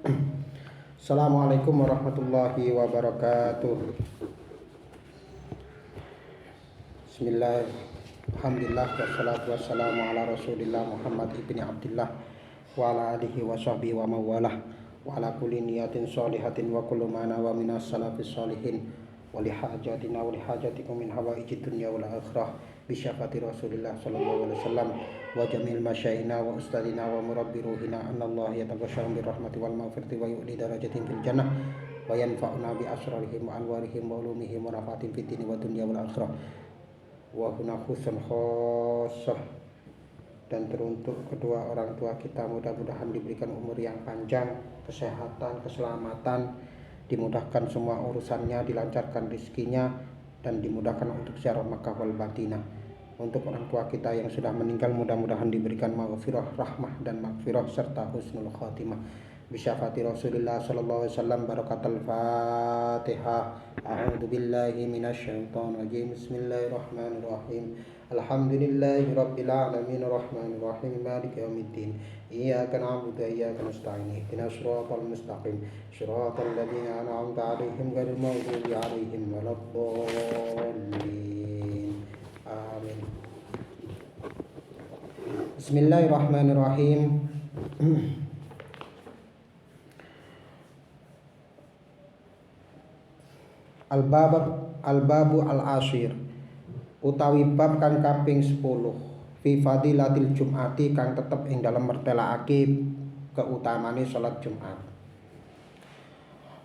Assalamualaikum warahmatullahi wabarakatuh. Bismillah, alhamdulillah, wassalatu wassalamu ala rasulillah Muhammad ibni Abdillah wa ala alihi wa sahbihi wa mawalah wa ala kulli niyatin sholihatin wa kullu mana wa minas salafis sholihin wa li hajatina wa li hajatikum min hawaijid dunya wal akhirah bi syafati rasulillah sallallahu alaihi wasallam wa jamil masyaihina wa ustadina wa murabbi ruhina anallahu yataghashshahum bir rahmati wal maghfirati wa yu'li darajatin fil jannah wa yanfa'una bi asrarihim wa anwarihim wa ulumihim wa nafatin fid dini wa dunya wal akhirah wa huna khusun khossah. Dan teruntuk kedua orang tua kita, mudah-mudahan diberikan umur yang panjang, kesehatan, keselamatan, dimudahkan semua urusannya, dilancarkan rezekinya, dan dimudahkan untuk ziarah Makkah wal Madinah. Untuk orang tua kita yang sudah meninggal, mudah-mudahan diberikan maghfirah, rahmah dan maghfirah serta husnul khatimah bisyafati Rasulillah sallallahu alaihi wasallam. Barakatul Fatihah. A'udzu billahi minasyaitonir rajim. Bismillahirrahmanirrahim. Alhamdulillahi rabbil alamin arrahmanir rahim maliki yaumiddin. Iyyaka na'budu wa iyyaka nasta'in. Ihdinas siratal mustaqim. Siratal ladzina an'amta 'alaihim ghairil maghdubi 'alaihim waladdallin. Amin. Bismillahirrahmanirrahim. Al-babu al-ashir utawi bab kang kaping 10 fi fadilatil jum'ati kang tetep ing dalem mertelakake keutamane salat Jumat.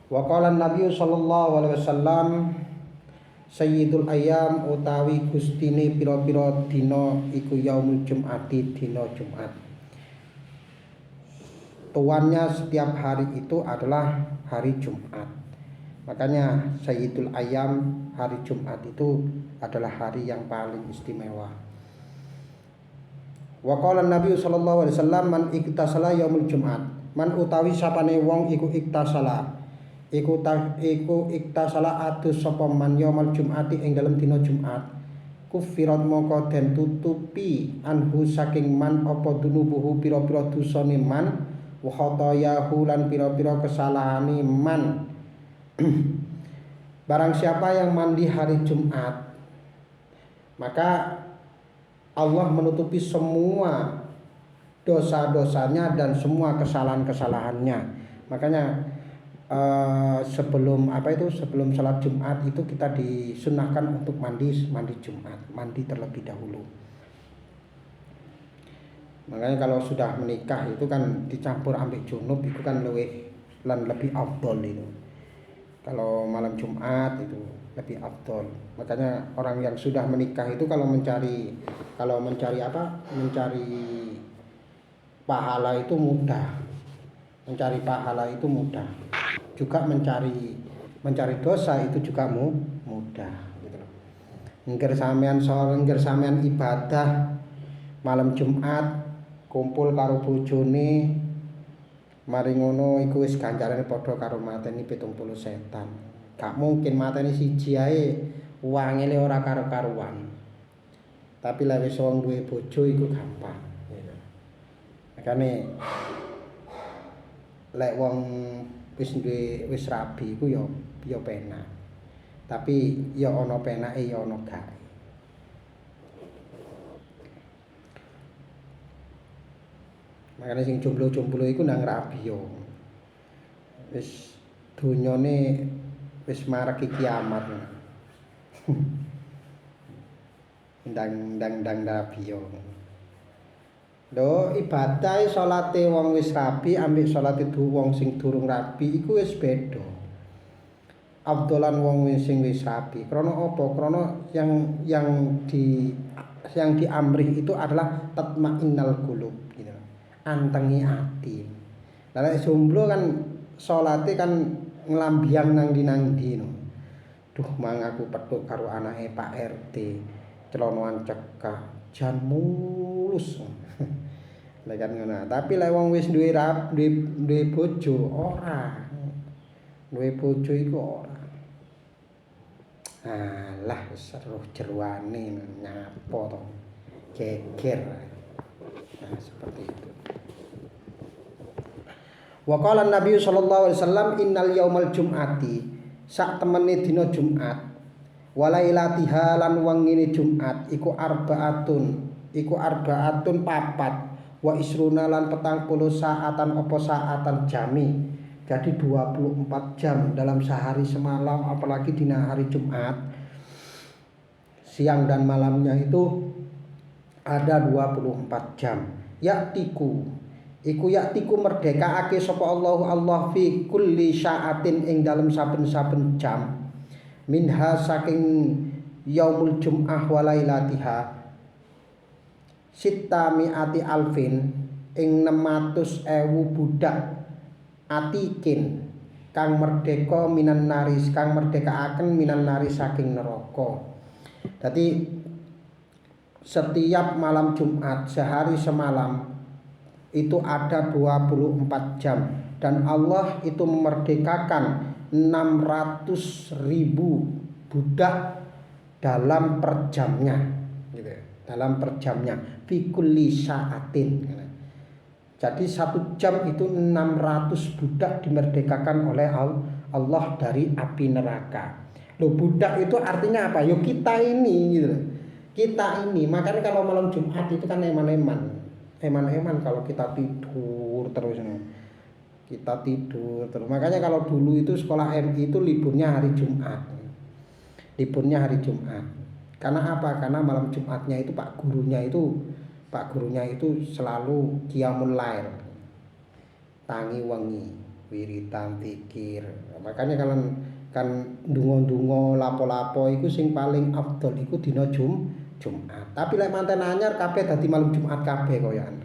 Wa qala Nabi sallallahu alaihi wasallam sayyidul ayyam utawi gustine pira-pira dina iku yaumul jum'ati, dina Jumat. Tuannya setiap hari itu adalah hari Jumat. Makanya Sayyidul Ayyam, hari Jumat itu adalah hari yang paling istimewa. Wa qala Nabi sallallahu alaihi wasallam man iktasala yaumul Jumat, man utawi sapane wong iku iktasala adus sapa man yaumul Jumati ing dalem dina Jumat, kufirat moko den tutupi anhu saking man apa dunubuhu pira-pira dosane man, wa khotoyahu lan pira-pira kesalahane man. Barang siapa yang mandi hari Jumat, maka Allah menutupi semua dosa-dosanya dan semua kesalahan-kesalahannya. Makanya sebelum sholat Jumat itu kita disunahkan untuk mandi Jumat, mandi terlebih dahulu. Makanya kalau sudah menikah itu kan dicampur ambek junub itu kan lebih afdol itu. Kalau malam Jumat itu lebih afdol. Makanya orang yang sudah menikah itu kalau mencari pahala itu mudah. Mencari pahala itu mudah. Juga mencari dosa itu juga mudah gitu loh. Engger sampean ibadah malam Jumat kumpul karo bojone, mari ngono iku wis ganjarane padha karo mateni 70 setan. Gak mungkin mateni siji ae wangele ora karo-karuan. Tapi lek wis wong duwe bojo iku gampang. Makane lek wong wis rabi iku ya penak. Tapi ya ana penake ya ana gawe. Makanya sing jomblo-jomblo iku nang rabi yo. Wis donyane wis marek kiamat. Ndang rabi yo. Lho ibadah salate wong wis rabi ambek salate wong sing durung rabi iku wis beda. Abdolan wong sing wis rabi. Krana apa? Krana yang diamrih itu adalah tatmainnal qulub gitu. Antengi ati. Lah nek jomblo kan salate kan nglambiang nang ndi no. Duh mang aku petuk karo anake Pak RT. Celonoan cekak, jan mulus. Lah kan ngono. Tapi lek wong wis duwe bojo ora. Duwe bojo iku ora. Alah wis seru jeroane nyapo to. Geger. Nah, seperti itu. Wa qala Nabi sallallahu alaihi wasallam innal yaumal jum'ati sak temene dina Jumat walailatiha lan wengine Jumat iku arbaatun papat wa isruna lan 40 saatan apa saatan jami. Jadi 24 jam dalam sehari semalam, apalagi dina hari Jumat. Siang dan malamnya itu ada 24 jam. Yaktiku merdekaake sapa Allah fi kulli sa'atin ing dalam saben-saben jam. Minha saking yaumul jum'ah wa lailatiha sita mi'ati alfin ing 600.000 budak atikin kang merdeka minan naris kang merdekaaken minan naris saking neraka. Jadi setiap malam Jumat sehari semalam itu ada 24 jam dan Allah itu memerdekakan 600.000 budak dalam per jamnya gitu. Dalam per jamnya fi kulli sa'atin. Jadi 1 jam itu 600 budak dimerdekakan oleh Allah dari api neraka. Loh, budak itu artinya apa? Yo kita ini gitu. Kita ini. Makanya kalau malam Jumat itu kan eman-eman kalau kita tidur terus. Kita tidur terus. Makanya kalau dulu itu sekolah MI itu liburnya hari Jumat. Karena apa? Karena malam Jumatnya itu Pak gurunya itu selalu qiyamul lail. Tangi wengi, wiritan zikir. Makanya kalau kan ndonga-ndonga lapo-lapo iku sing paling afdol iku dina Jumat. Tapi lek manten anyar kabeh dadi malam Jumat kabeh koyoan.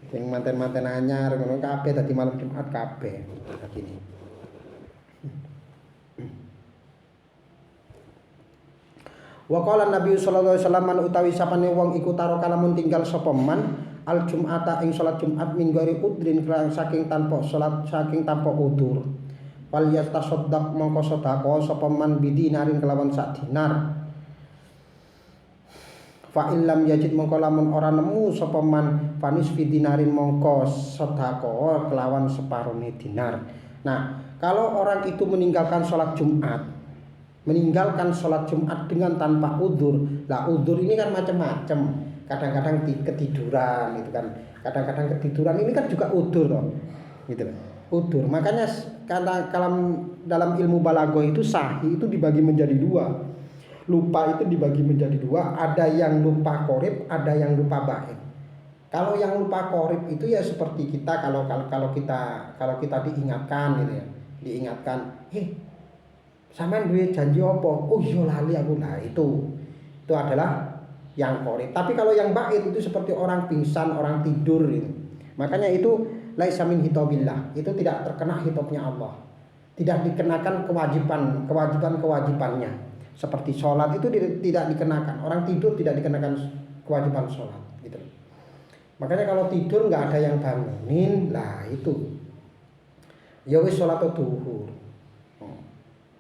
Sing manten-manten anyar ngono kabeh dadi malam Jumat kabeh. Begini. Wa qala Nabi sallallahu alaihi wasallam utawi sapane wong iku taro kalamun tinggal sapa man al jum'ata ing salat Jumat min ghairi udrin saking tanpa udur. Wal yastasaddaq mongko sedekah sapa man bidinarin kelawan sak dinar. Fa illam yajid mongko lamun ora nemu sapa man fanis bidinarin mongko sedekah kelawan separone dinar. Nah, kalau orang itu meninggalkan sholat Jumat dengan tanpa udzur. Lah udzur ini kan macam-macam. Kadang-kadang ketiduran gitu kan. Kadang-kadang ketiduran ini kan juga udzur toh. Gitu loh. Udzur. Makanya karena dalam ilmu balaghah itu sahih itu dibagi menjadi dua. Lupa itu dibagi menjadi dua, ada yang lupa qorib, ada yang lupa ba'id. Kalau yang lupa qorib itu ya seperti kita kalau kita diingatkan gitu ya. Diingatkan, sampean duwe janji apa? Oh iya lali aku. Nah, itu adalah yang qorib. Tapi kalau yang ba'id itu seperti orang pingsan, orang tidur gitu. Makanya itu laisa min hitabillah, itu tidak terkena hitobnya Allah. Tidak dikenakan kewajibannya. Seperti sholat itu tidak dikenakan. Orang tidur tidak dikenakan kewajiban sholat gitu. Makanya kalau tidur nggak ada yang bangunin, lah itu ya wis sholat duhur.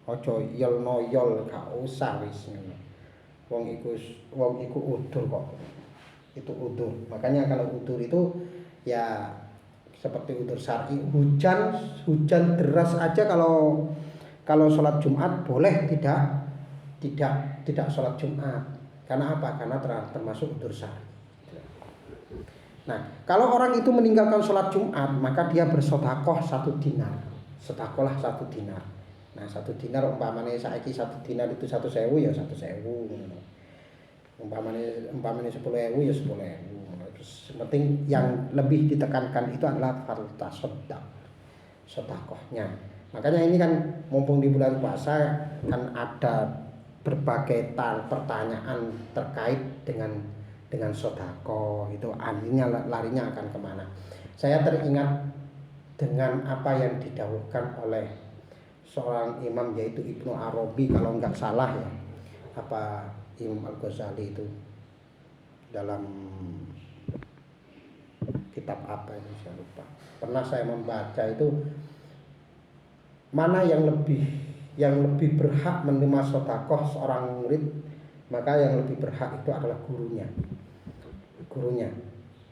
Ojo yol noyol gak usah wis. Wong iku udur kok. Itu udur. Makanya kalau udur itu ya seperti udur syar'i, hujan deras aja kalau sholat Jumat boleh tidak sholat Jumat. Karena apa? Karena termasuk udzur syar'i. Nah, kalau orang itu meninggalkan sholat Jumat, maka dia bersedekah 1 dinar. Sedekahlah 1 dinar. Nah, 1 dinar umpamane saiki 1 dinar itu 1.000 ya 1.000. Umpamane 10.000 ya 10.000. Terus penting yang lebih ditekankan itu adalah farta sedekahnya. Makanya ini kan mumpung di bulan puasa kan ada berbagai pertanyaan terkait dengan sedekah itu larinya akan kemana. Saya teringat dengan apa yang didhawuhkan oleh seorang imam yaitu Ibnu Arabi kalau enggak salah ya, apa Imam Al-Ghazali itu dalam kitab apa ini saya lupa. Pernah saya membaca itu mana yang lebih berhak menerima sedekah seorang murid, maka yang lebih berhak itu adalah gurunya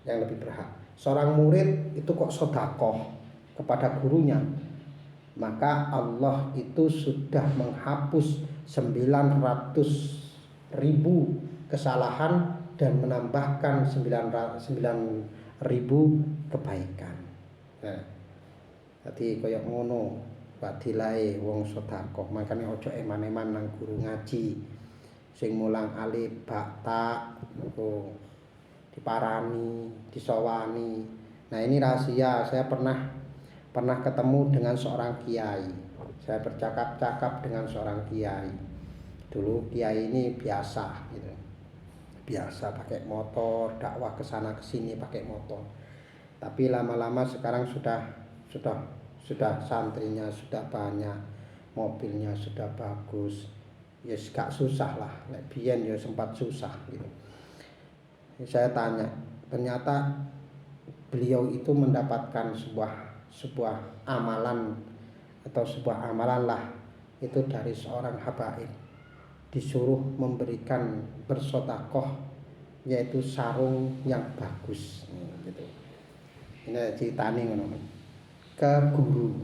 yang lebih berhak. Seorang murid itu kok sedekah kepada gurunya, maka Allah itu sudah menghapus 900.000 kesalahan dan menambahkan 9.000 kebaikan. Nah, dadi kaya ngono fadilahe wong sedekah. Makane aja eman-eman nang guru ngaji sing mulang alif ba ta niku diparani, disowani. Nah, ini rahasia. Saya pernah ketemu dengan seorang kiai. Saya bercakap-cakap dengan seorang kiai. Dulu kiai ini biasa gitu. Biasa pakai motor, dakwah ke sana ke sini pakai motor. Tapi lama-lama sekarang sudah santrinya sudah banyak, mobilnya sudah bagus. Ya gak susah lah. Nek biyen ya sempat susah gitu. Saya tanya, ternyata beliau itu mendapatkan sebuah amalan atau sebuah amalan lah itu dari seorang habaib, disuruh memberikan bersodakoh yaitu sarung yang bagus gitu. Ini ceritane ngono ke guru.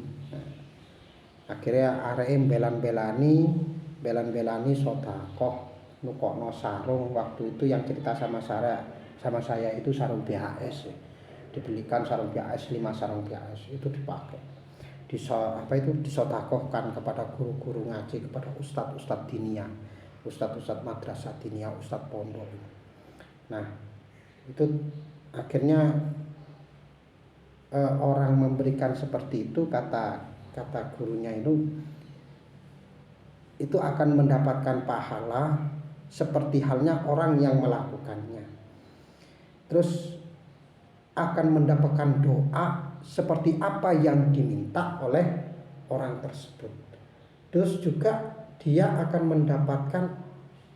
Akhirnya areke belan-belani sodakoh nukokno sarung. Waktu itu yang cerita sama saya itu sarung BHS. Dibelikan sarung BHS 5 sarung BHS itu dipakai. Disodakohkan kepada guru-guru ngaji, kepada ustadz-ustadz diniyah, ustadz-ustadz madrasah diniyah, ustadz pondok. Nah, itu akhirnya orang memberikan seperti itu, kata gurunya itu akan mendapatkan pahala seperti halnya orang yang melakukannya. Terus akan mendapatkan doa seperti apa yang diminta oleh orang tersebut. Terus juga dia akan mendapatkan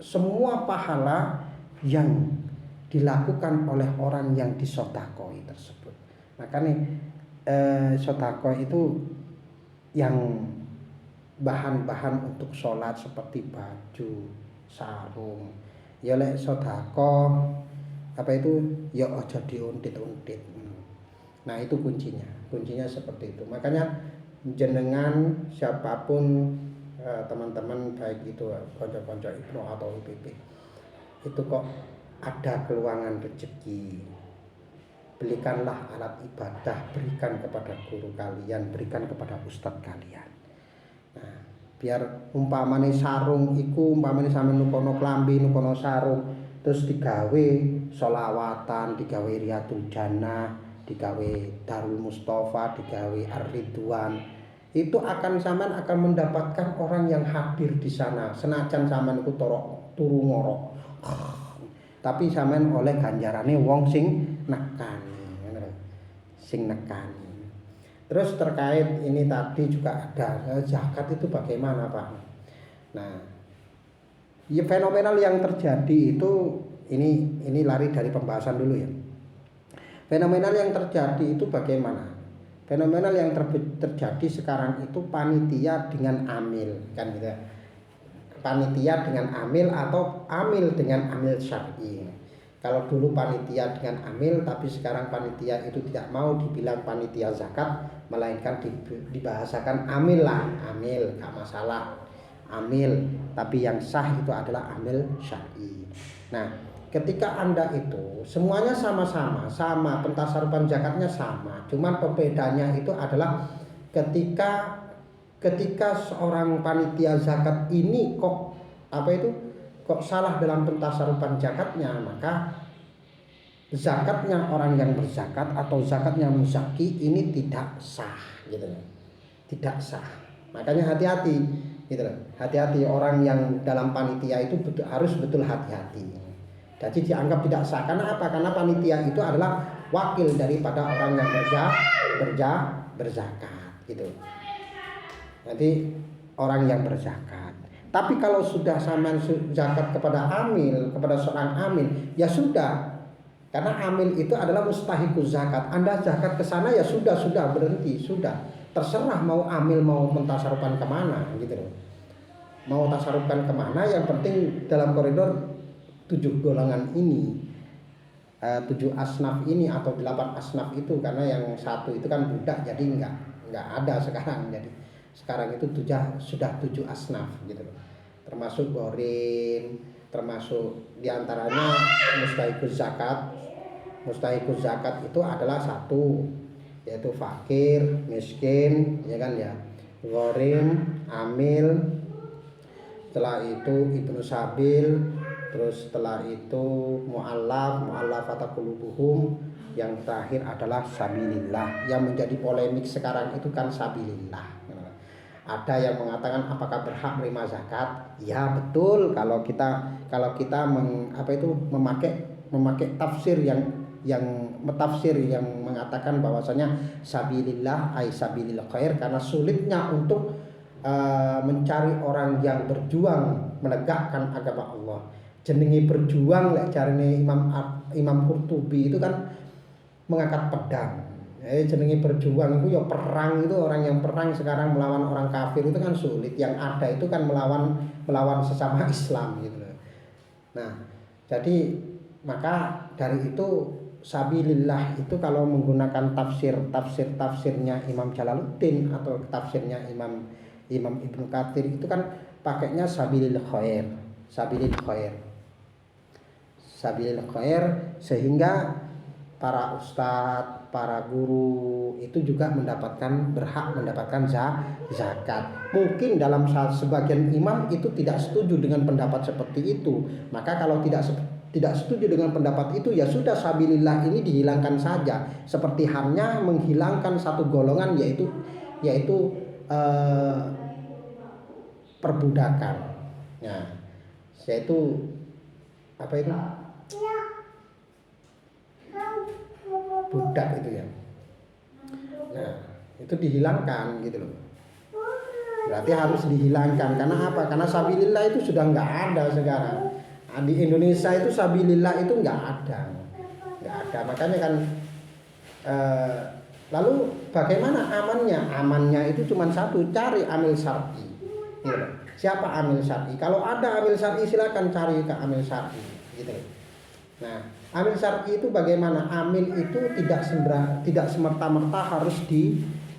semua pahala yang dilakukan oleh orang yang disodakoi tersebut. Makanya sodako itu yang bahan-bahan untuk sholat seperti baju, sarung. Ya lek sodako apa itu ya aja diuntit-untit. Nah, itu kuncinya seperti itu. Makanya jenengan siapapun teman-teman baik itu konco-konco Ibnu atau IPP itu kok ada keluangan rezeki, belikanlah alat ibadah, berikan kepada guru kalian, berikan kepada ustadz kalian. Nah, biar umpamane sarung iku umpamane sampeyan nukono klambi, nukono sarung, terus digawe sholawatan, digawe riyadul jannah, digawe Darul Mustafa, digawe Ar-Ridwan, itu sampean akan mendapatkan orang yang hadir di sana. Senajan sampean iku turu ngorok, tapi sampean oleh ganjarane wong sing nekani. Terus terkait ini tadi juga ada zakat itu bagaimana, Pak? Nah, ya fenomenal yang terjadi itu ini lari dari pembahasan dulu ya. Fenomenal yang terjadi itu bagaimana? Fenomenal yang terjadi sekarang itu panitia dengan amil, kan gitu. Panitia dengan amil atau amil dengan amil syar'i. Kalau dulu panitia dengan amil, tapi sekarang panitia itu tidak mau dibilang panitia zakat, melainkan dibahasakan amil lah, amil gak masalah, amil, tapi yang sah itu adalah amil syar'i. Nah, ketika Anda itu semuanya sama, pentasarupan zakatnya sama, cuman pembedanya itu adalah ketika seorang panitia zakat ini kok salah dalam pentasarupan zakatnya, maka zakatnya orang yang berzakat atau zakatnya muzaki ini tidak sah gitu loh. Tidak sah. Makanya hati-hati gitu loh. Hati-hati orang yang dalam panitia itu harus betul hati-hati. Jadi dianggap tidak sah. Karena apa? Karena panitia itu adalah wakil daripada orang yang berzakat gitu. Jadi orang yang berzakat. Tapi kalau sudah sampean zakat kepada amil, kepada seorang amil, ya sudah. Karena amil itu adalah mustahiquz zakat. Anda zakat ke sana ya sudah berhenti, sudah. Terserah mau amil mau mentasarufkan kemana gitu loh. Mau tasarufkan kemana, yang penting dalam koridor 7 golongan ini. 7 asnaf ini atau 8 asnaf itu, karena yang satu itu kan budak, jadi nggak ada sekarang. Jadi sekarang itu sudah 7 asnaf gitu loh. Termasuk gorim, termasuk diantaranya mustahikuz zakat. Mustahikuz zakat itu adalah satu, yaitu fakir, miskin, ya kan ya, gorim, amil, setelah itu ibnu sabil, terus setelah itu mu'allafata qulubuhum, yang terakhir adalah sabilillah. Yang menjadi polemik sekarang itu kan sabilillah. Ada yang mengatakan apakah berhak menerima zakat? Ya betul, kalau kita memakai tafsir yang metafsir yang mengatakan bahwasanya sabilillah ay sabilil khair, karena sulitnya untuk mencari orang yang berjuang menegakkan agama Allah. Jenenge berjuang lek jarine Imam Qurtubi itu kan mengangkat pedang. Jenenge berjuang itu ya perang, itu orang yang perang sekarang melawan orang kafir itu kan sulit. Yang ada itu kan melawan sesama Islam gitu. Nah, jadi maka dari itu sabilillah itu kalau menggunakan tafsirnya Imam Jalaluddin atau tafsirnya Imam Ibnu Katsir itu kan pakainya sabilil khair, sabilil khair, sabilil khair, sehingga para ustadz, para guru itu juga berhak mendapatkan zakat. Mungkin dalam sebagian imam itu tidak setuju dengan pendapat seperti itu. Maka kalau tidak setuju dengan pendapat itu, ya sudah, sabilillah ini dihilangkan saja. Seperti halnya menghilangkan satu golongan, yaitu perbudakan. Nah, yaitu apa itu? Budak itu ya. Nah, itu dihilangkan gitu loh. Berarti harus dihilangkan. Karena apa? Karena sabilillah itu sudah nggak ada sekarang. Di Indonesia itu sabilillah itu nggak ada. Makanya kan lalu bagaimana amannya? Amannya itu cuma satu, cari amil syar'i. Gitu. Siapa amil syar'i? Kalau ada amil syar'i silakan cari ke amil syar'i gitu. Nah, amil syar'i itu bagaimana? Amil itu tidak semerta-merta harus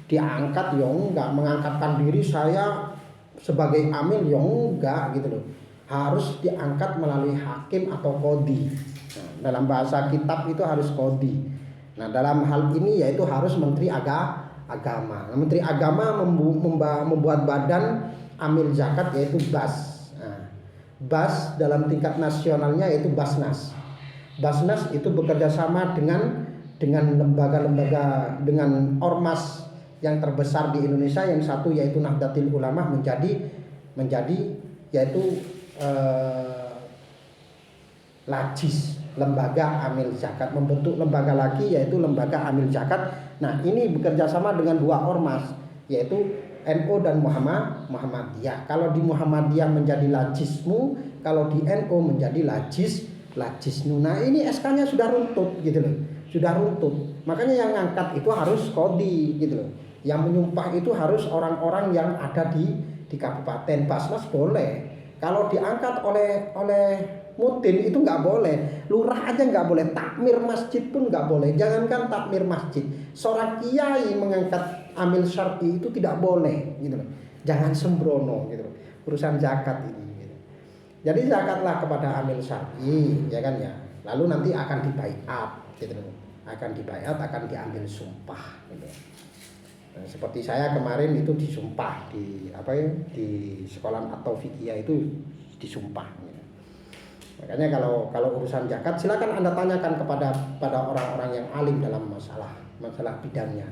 diangkat, ya enggak, mengangkatkan diri saya sebagai amil, ya enggak gitu loh. Harus diangkat melalui hakim atau qadhi. Nah, dalam bahasa kitab itu harus qadhi. Nah, dalam hal ini yaitu harus Menteri Agama. Nah, Menteri Agama membuat badan amil zakat, yaitu BAS. Nah, BAS dalam tingkat nasionalnya yaitu Basnas. Basnas itu bekerja sama dengan lembaga-lembaga, dengan ormas yang terbesar di Indonesia. Yang satu yaitu Nahdlatul Ulama menjadi yaitu Lajis, lembaga amil zakat, membentuk lembaga lagi yaitu lembaga amil zakat. Nah, ini bekerja sama dengan dua ormas yaitu NU dan Muhammadiyah. Kalau di Muhammadiyah menjadi Lajismu, kalau di NU menjadi Lajisnu. Nah, ini SK-nya sudah runtut gitu loh. Sudah runtut. Makanya yang ngangkat itu harus qadhi gitu loh. Yang menyumpah itu harus orang-orang yang ada di kabupaten. Basnas boleh. Kalau diangkat oleh Mutin itu nggak boleh. Lurah aja nggak boleh. Takmir masjid pun nggak boleh. Jangankan takmir masjid, seorang kiai mengangkat amil syar'i itu tidak boleh gitu loh. Jangan sembrono gitu loh. Urusan zakat ini gitu. Jadi zakatlah kepada amil syar'i, ya kan ya. Lalu nanti akan dibaiat gitu loh. Akan dibaiat, akan diambil sumpah gitu. Nah, seperti saya kemarin itu disumpah di sekolah atau fikih itu disumpah gitu. Makanya kalau urusan zakat silakan Anda tanyakan pada orang-orang yang alim dalam masalah bidangnya.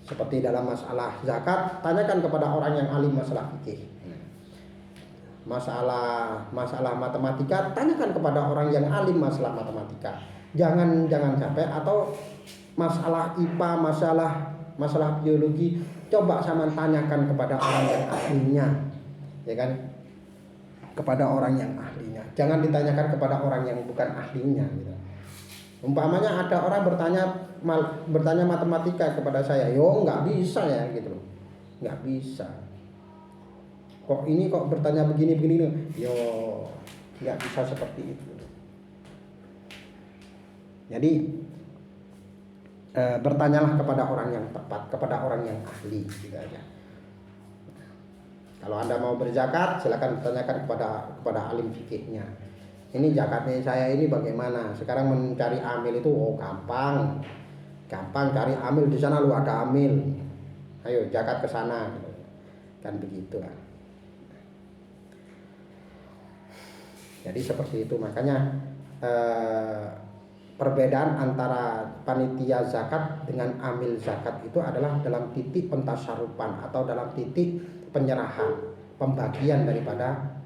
Seperti dalam masalah zakat, tanyakan kepada orang yang alim masalah fikih. Masalah matematika, tanyakan kepada orang yang alim masalah matematika. Jangan sampai, atau masalah IPA, masalah biologi, coba sama tanyakan kepada orang yang ahlinya. Ya kan? Kepada orang yang ahlinya. Jangan ditanyakan kepada orang yang bukan ahlinya gitu. Umpamanya ada orang bertanya matematika kepada saya, yo nggak bisa ya gitu loh, nggak bisa. Kok bertanya begini, yo nggak bisa seperti itu. Jadi bertanyalah kepada orang yang tepat, kepada orang yang ahli, gitu aja. Kalau Anda mau berzakat, silakan tanyakan kepada alim fikihnya. Ini zakatnya saya ini bagaimana? Sekarang mencari amil itu gampang. Gampang cari amil, di sana lu ada amil. Ayo zakat ke sana. Kan begitu lah. Jadi seperti itu, makanya perbedaan antara panitia zakat dengan amil zakat itu adalah dalam titik pentasarupan atau dalam titik penyerahan, pembagian daripada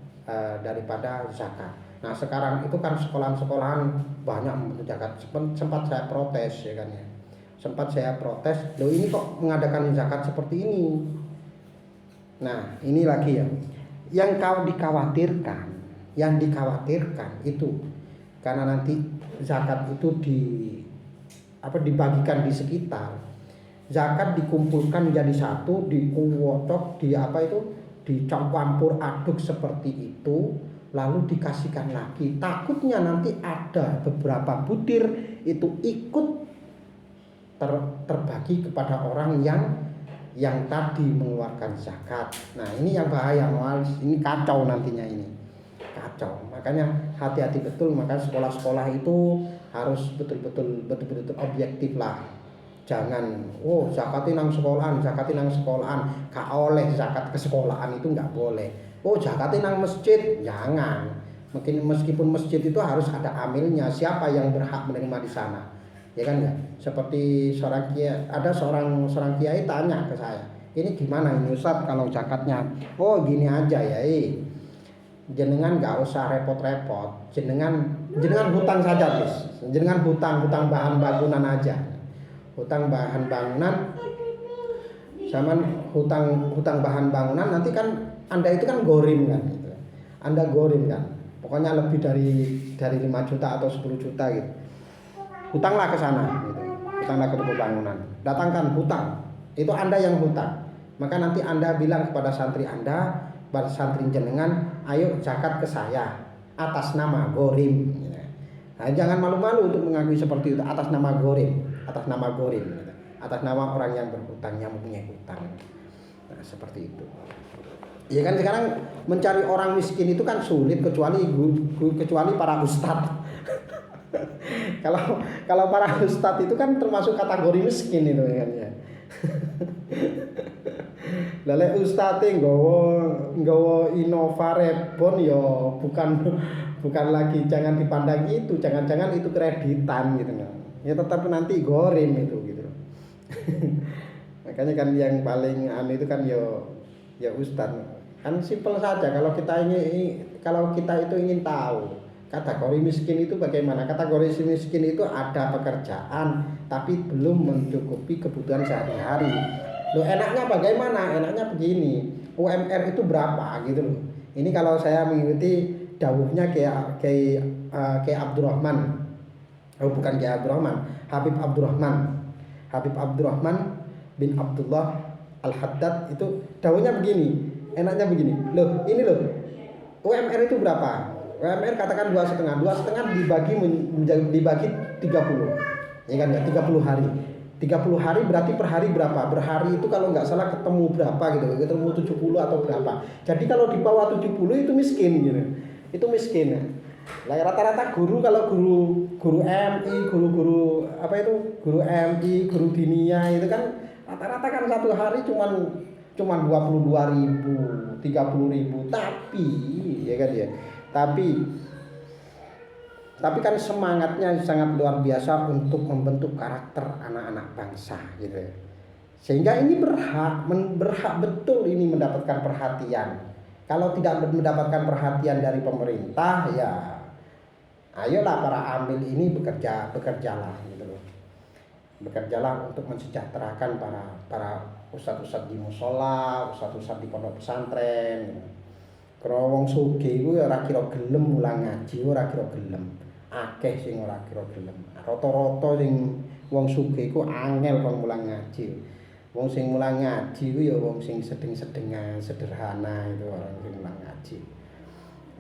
zakat. Nah sekarang itu kan sekolahan-sekolahan banyak membentuk zakat. Sempat saya protes, ya kan ya. Sempat saya protes, loh ini kok mengadakan zakat seperti ini. Nah ini lagi ya, yang dikhawatirkan itu karena nanti zakat itu dibagikan di sekitar. Zakat dikumpulkan menjadi satu, diuwotok, dicampur aduk seperti itu, lalu dikasihkan lagi. Takutnya nanti ada beberapa butir itu ikut terbagi kepada orang yang tadi mengeluarkan zakat. Nah ini yang bahaya, ini kacau nantinya ini. Kacau. Makanya hati-hati betul, maka sekolah-sekolah itu harus betul-betul objektif lah. Jangan zakatin nang sekolahan, gak oleh zakat ke sekolahan, itu nggak boleh. Zakatin nang masjid, jangan. Meskipun masjid itu harus ada amilnya, siapa yang berhak menerima di sana, ya kan ya. Seperti ada seorang kiai tanya ke saya, ini gimana ini Ustaz kalau zakatnya? Gini aja ya, jenengan nggak usah repot-repot, jenengan hutang saja bis, jenengan hutang bahan bangunan aja. Hutang bahan bangunan sama hutang bahan bangunan, nanti kan Anda itu kan gorim kan gitu. Anda gorim kan. Pokoknya lebih dari 5 juta atau 10 juta gitu. Hutanglah ke sana gitu. Hutanglah ke bangunan. Datangkan hutang. Itu Anda yang hutang. Maka nanti Anda bilang kepada santri Anda, pada santri jenengan, ayo zakat ke saya atas nama gorim. Nah, jangan malu-malu untuk mengakui seperti itu, atas nama gorim, atas nama orang yang berhutang, yang mempunyai hutang. Nah, seperti itu. Ya kan sekarang mencari orang miskin itu kan sulit, kecuali para ustadz. kalau para ustadz itu kan termasuk kategori miskin itu kan ya. Lele ustadz nggawa Innovarebon ya bukan lagi, jangan dipandang itu, jangan-jangan itu kreditan gitu kan. Ya tetap nanti gorim itu gitu. Makanya kan yang paling itu kan ya ustadz. Kan simpel saja, kalau kita itu ingin tahu kategori miskin itu bagaimana. Kategori miskin itu ada pekerjaan tapi belum mencukupi kebutuhan sehari-hari. Loh enaknya bagaimana? Enaknya begini, UMR itu berapa gitu loh. Ini kalau saya mengikuti dawuhnya kayak Abdurrahman. Bukan kayak Abdurrahman, Habib Abdurrahman bin Abdullah Al-Haddad, itu dawuhnya begini. Enaknya begini. Loh, ini loh. UMR itu berapa? UMR katakan 2,5 dibagi 30. Ya kan ya, 30 hari. 30 hari berarti per hari berapa? Per hari itu kalau nggak salah ketemu berapa gitu, ketemu 70 atau berapa. Jadi kalau di bawah 70 itu miskin gitu. Itu miskin ya. Lah rata-rata guru, kalau guru MI, guru MI, guru dinia itu kan rata-rata kan satu hari cuman 22.000, 30.000, tapi ya kan ya. Tapi kan semangatnya sangat luar biasa untuk membentuk karakter anak-anak bangsa gitu. Sehingga ini berhak betul ini mendapatkan perhatian. Kalau tidak mendapatkan perhatian dari pemerintah, ya ayolah para amil ini bekerjalah gitu loh. Bekerjalah untuk mensejahterakan para ustadz-ustadz di musola, ustadz-ustadz di pondok pesantren. Kalau wong sugih iku ora kira gelem mulang ngaji, ora kira gelem. Akeh sing ora kira gelem. Rata-rata sing wong sugih iku angel kon mulang ngaji. Wong sing mulang ngaji iku ya wong sing sedeng-sedengan, sederhana, itu orang sing mulang ngaji.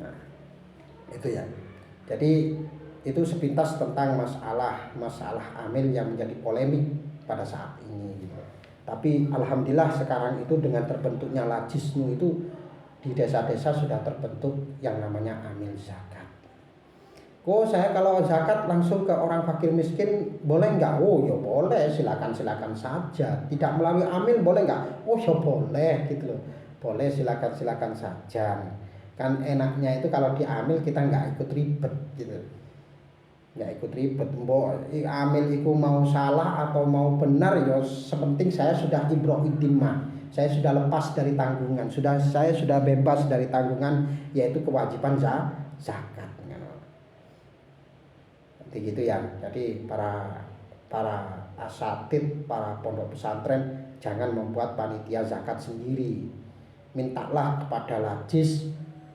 Nah, itu ya. Jadi itu sepintas tentang masalah amil yang menjadi polemik pada saat ini gitu. Tapi alhamdulillah sekarang itu dengan terbentuknya Lajisnu itu di desa-desa sudah terbentuk yang namanya amil zakat. Saya kalau zakat langsung ke orang fakir miskin boleh nggak? Oh ya boleh, silakan saja. Tidak melalui amil boleh nggak? Oh ya boleh gitu loh. Boleh, silakan saja. Kan enaknya itu kalau diamil kita nggak ikut ribet gitu. Nggak ikut ribet. Mbok amil itu mau salah atau mau benar ya sepenting saya sudah ibroh idimah. Saya sudah lepas dari tanggungan. Saya sudah bebas dari tanggungan, yaitu kewajiban zakat. Gitu ya. Jadi para asatid, para pondok pesantren jangan membuat panitia zakat sendiri. Mintalah kepada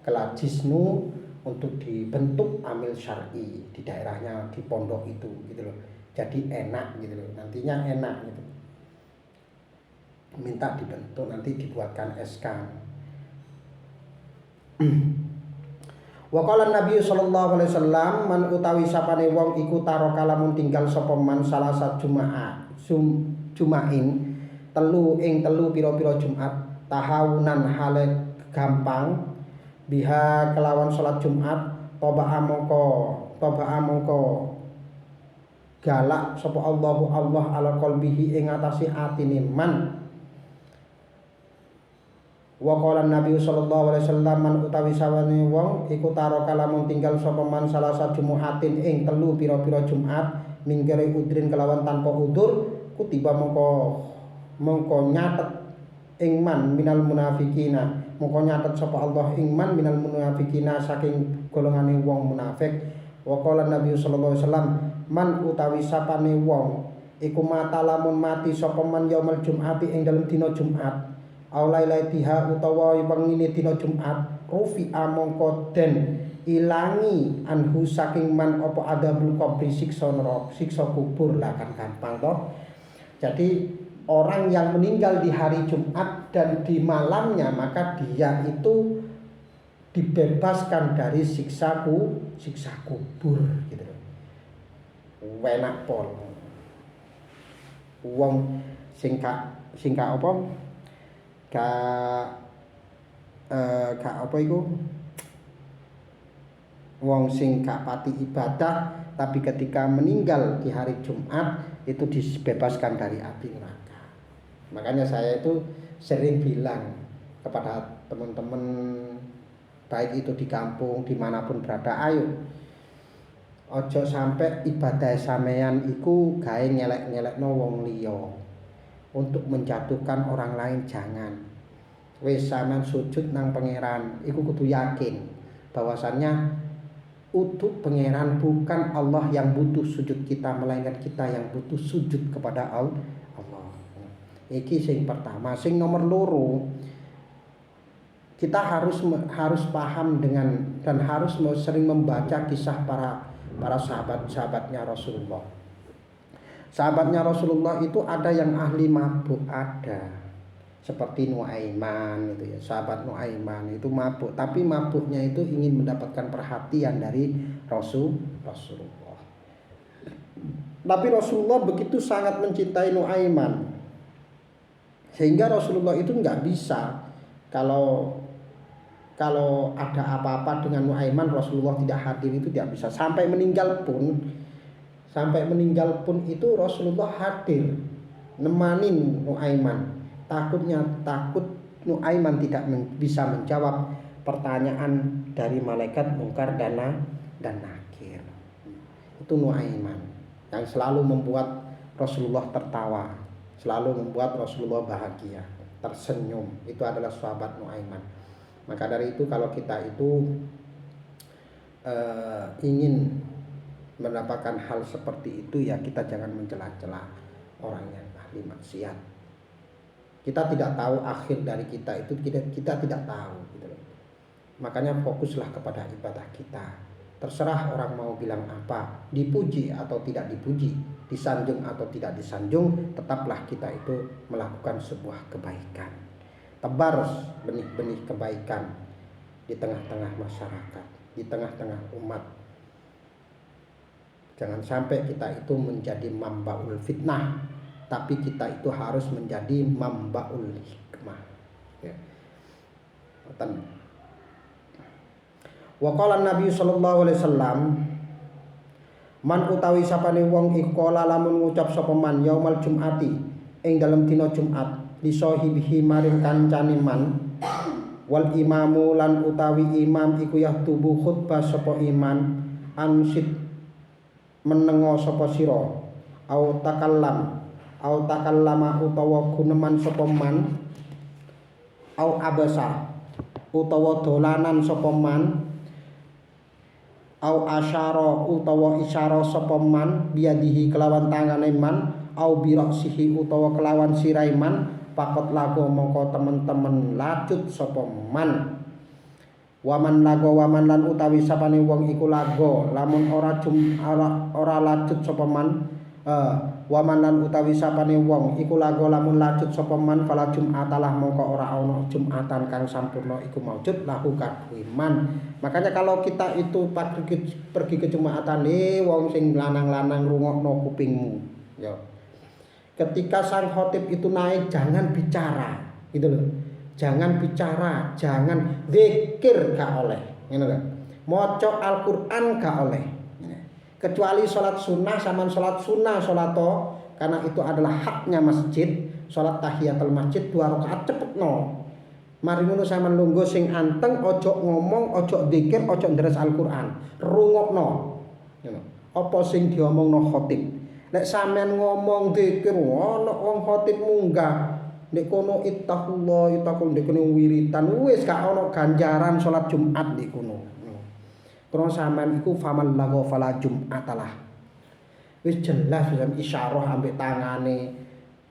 Lajisnu untuk dibentuk amil syar'i di daerahnya, di pondok itu gitu loh. Jadi enak gitu loh. Nantinya enak gitu. Minta dibentuk, nanti dibuatkan SK. Wa qala Nabi sallallahu alaihi wasallam, man utawi sapane wong iku taraka lamun tinggal sapa man salasa jumain telu pira-pira Jumat tahawunan hale gampang biha kelawan salat Jumat toba mongko galak sapa Allah ala qalbihi ing atase atine man. Wa qala Nabi sallallahu alaihi wasallam, man utawi sawane wong iku taraka lamun tinggal sapa man salasa jumuatin ing telu pira-pira Jumat minggere udrin kelawan tanpa udur kutiba mongko nyatet ing man minal munafikina, mongko nyatet sapa Allah ing man minal munafikina saking golongane wong munafik. Wa qala Nabi sallallahu alaihi wasallam, man utawi sapane wong iku mata lamun mati sapa man yaumul jumati ing dalem dina Jumat aulailatiha utawa wengine dina Jumat rufi'a mongko den ilangi anhu saking man apa adabul qabri siksa neraka, siksa kubur. Lah kan gampang toh. Jadi orang yang meninggal di hari Jumat dan di malamnya maka dia itu dibebaskan dari siksa kubur gitu loh. Enak pol. Wong sing apa? Apa iku? Wong sing gak pati ibadah tapi ketika meninggal di hari Jumat itu dibebaskan dari api neraka. Makanya saya itu sering bilang kepada teman-teman baik itu di kampung dimanapun berada, ayo ojo sampai ibadah sampeyan iku gawe ngelek-ngelekno wong liya untuk menjatuhkan orang lain. Jangan. Wis sampean sujud nang pangeran iku kudu yakin bahwasannya untuk pangeran bukan Allah yang butuh sujud kita, melainkan kita yang butuh sujud kepada Allah. Iki sing pertama. Sing nomor loro, kita harus paham dengan dan harus sering membaca kisah para sahabatnya Rasulullah. Sahabatnya Rasulullah itu ada yang ahli mabuk, ada seperti Nuaiman itu ya. Sahabat Nuaiman itu mabuk, tapi mabuknya itu ingin mendapatkan perhatian dari Rasulullah. Tapi Rasulullah begitu sangat mencintai Nuaiman sehingga Rasulullah itu nggak bisa kalau ada apa-apa dengan Nuaiman Rasulullah tidak hadir, itu tidak bisa. Sampai meninggal pun itu Rasulullah hadir nemanin Nuaiman. Takut Nuaiman tidak bisa menjawab pertanyaan dari malaikat Munkar dan Nakir. Itu Nuaiman yang selalu membuat Rasulullah tertawa, selalu membuat Rasulullah bahagia, tersenyum. Itu adalah sahabat Nuaiman. Maka dari itu kalau kita itu ingin mendapatkan hal seperti itu, ya kita jangan mencela-cela orang yang ahli maksiat. Kita tidak tahu akhir dari kita itu, kita tidak tahu gitu. Makanya fokuslah kepada ibadah kita. Terserah orang mau bilang apa, dipuji atau tidak dipuji, disanjung atau tidak disanjung, tetaplah kita itu melakukan sebuah kebaikan. Tebar benih-benih kebaikan di tengah-tengah masyarakat, di tengah-tengah umat. Jangan sampai kita itu menjadi mambaul fitnah, tapi kita itu harus menjadi mambaul hikmah. Ya. Wa qala Nabi sallallahu alaihi wasallam, man utawi sapane wong iku lamun ngucap sapa man yaumal jumati ing dalem dina Jumat li sahibihi maring kancane man, wal imamu lan utawi imam iku yahtubu khutbah sapa iman ansit menengo sapa sira au takallama utawa guneman sapa man au abasa utawa dolanan sapa man au asyara utawa isyara sapa man biadihi kelawan tangane man au birasihi utawa kelawan sirai man pakot lago mongko temen-temen lacut sapa man. Waman lan utawi sapane wong iku lago lamun ora lacut sapa man. Waman lan utawi sapane wong iku lago lamun lacut sapa man fala jumatalah mongko ora ana jumatan kang sampurna iku maujud lahu kadhe man. Makanya kalau kita itu pergi ke jumatan wong sing lanang-lanang rungokno kupingmu ya. Ketika sang khotib itu naik jangan bicara gitu loh. Jangan bicara, jangan zikir gak oleh, ngono lho. Maca Al-Qur'an gak oleh. Kecuali salat sunnah sampean salat sunnah salato karena itu adalah haknya masjid, salat tahiyatul masjid 2 rakaat cepetno. Mari ngono sampean lungguh sing anteng, ojo ngomong, ojo zikir, ojo ndres Al-Qur'an. Rungokno. Ngono. Apa sing diomongno khotib. Nek sampean ngomong zikir ono wong khotib munggah nek kono ittaqullah nek kono wiritan wis gak ono ganjaran salat Jumat nek kono. Karena sampean iku faman lago fala Jumatalah. Wis jelas wis isyarah ambek tangane,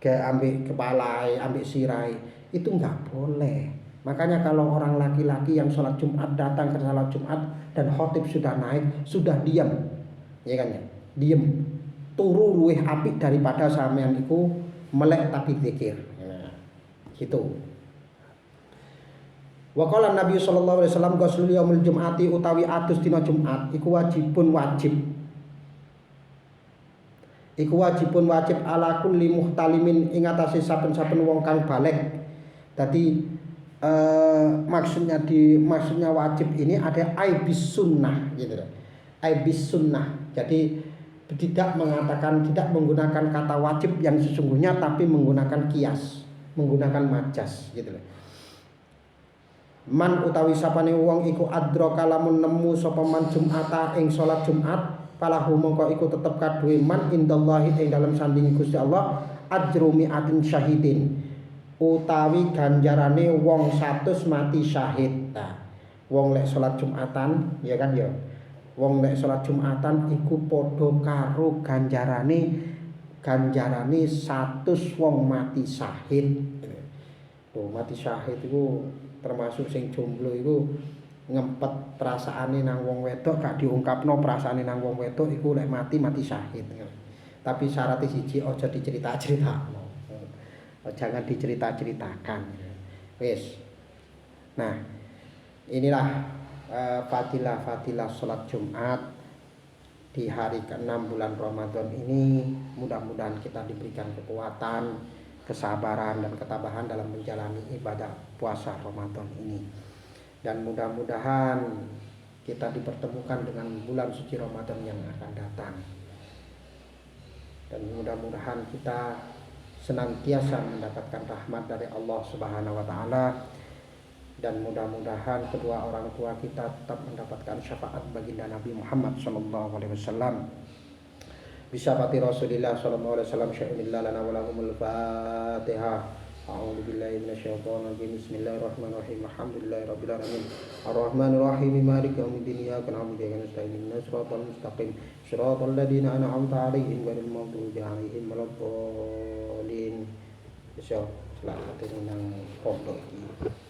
ambek kepalae, ambek sirai, itu enggak boleh. Makanya kalau orang laki-laki yang salat Jumat datang ke salat Jumat dan khotib sudah naik, sudah diam. Ya kan ya? Diam. Turu luwih apik daripada sampean iku melek tapi zikir. Gitu. Wa qala Nabi sallallahu alaihi wasallam ghusl yaumil jum'ati utawi atus dina Jumat iku wajib. Iku wajib ala kulli muhtalimin ing atase saben-saben wong kang balik. Dadi maksudnya wajib ini ada aibis sunnah gitu loh. Aibis sunnah. Jadi tidak menggunakan kata wajib yang sesungguhnya tapi menggunakan kias, menggunakan majas gitu loh. Man utawi sapane wong iku adraka lamun nemu sapa man Jum'ata ing salat Jumat falahu mongko iku tetep kaduwe man indallahi ing dalem sandinge Gusti Allah ajru mi'atin syahidin utawi ganjarane wong 100 mati syahid. Nah, wong lek salat Jumatan ya kan ya. Wong nek salat Jumatan iku padha karo ganjarane 100 wong mati syahid. Tuh mati syahid iku termasuk sing jomblo iku ngempet perasaane nang wong wedok gak diungkapno perasaane nang wong wedok iku lek mati syahid. Tapi syaratnya siji aja dicerita-critakno. Jangan dicerita-ceritakan. Wis. Nah, inilah fadilah salat Jumat di hari ke-6 bulan Ramadan ini. Mudah-mudahan kita diberikan kekuatan, kesabaran dan ketabahan dalam menjalani ibadah puasa Ramadan ini. Dan mudah-mudahan kita dipertemukan dengan bulan suci Ramadan yang akan datang. Dan mudah-mudahan kita senantiasa mendapatkan rahmat dari Allah Subhanahu wa taala. Dan mudah-mudahan kedua orang tua kita tetap mendapatkan syafaat baginda Nabi Muhammad sallallahu alaihi wasallam. Bisyafaati Rasulillah sallallahu alaihi wasallam sya'ilillah lana wa lahumul Fatihah. A'udzu billahi minasyaitonir rajim. Bismillahirrahmanirrahim. Alhamdulillahirabbil alamin. Arrahmanir rahim. Maliki yaumiddin. Iyyaka na'budu wa iyyaka nasta'in. Ihdinas siratal mustaqim. Shiratal ladzina an'amta 'alaihim ghairil maghdubi 'alaihim waladdallin. Selamat datang nang pondok iki.